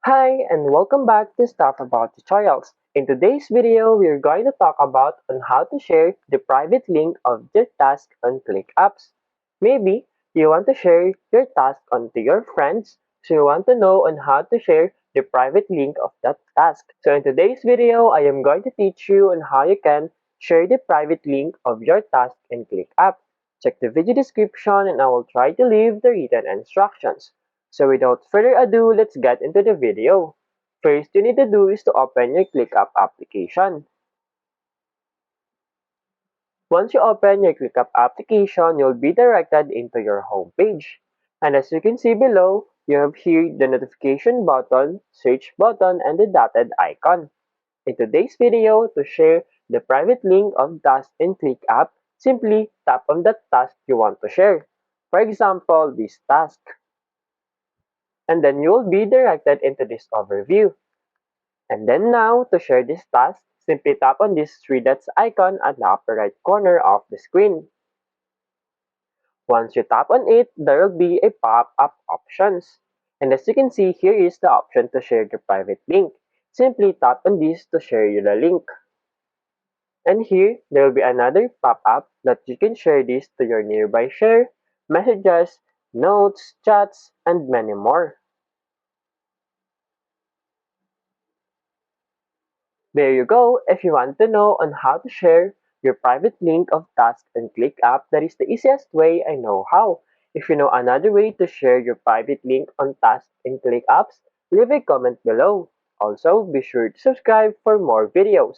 Hi and welcome back to Stuff About Tutorials. In today's video, we're going to talk about on how to share the private link of your task on ClickUps. Maybe you want to share your task onto your friends, so you want to know on how to share the private link of that task. So in today's video, I am going to teach you on how you can share the private link of your task in ClickUp. Check the video description and I will try to leave the written instructions. So without further ado, let's get into the video. First you need to do is to open your ClickUp application. Once you open your ClickUp application, you'll be directed into your home page. And as you can see below, you have here the notification button, search button, and the dotted icon. In today's video, to share the private link of task in ClickUp, simply tap on the task you want to share. For example, this task. And then you will be directed into this overview. And then now, to share this task, simply tap on this three dots icon at the upper right corner of the screen. Once you tap on it, there will be a pop-up options. And as you can see, here is the option to share the private link. Simply tap on this to share you the link. And here, there will be another pop-up that you can share this to your nearby share, messages, notes, chats, and many more. There you go. If you want to know on how to share your private link of task in ClickUp, that is the easiest way I know how. If you know another way to share your private link on task in ClickUps, leave a comment below. Also, be sure to subscribe for more videos.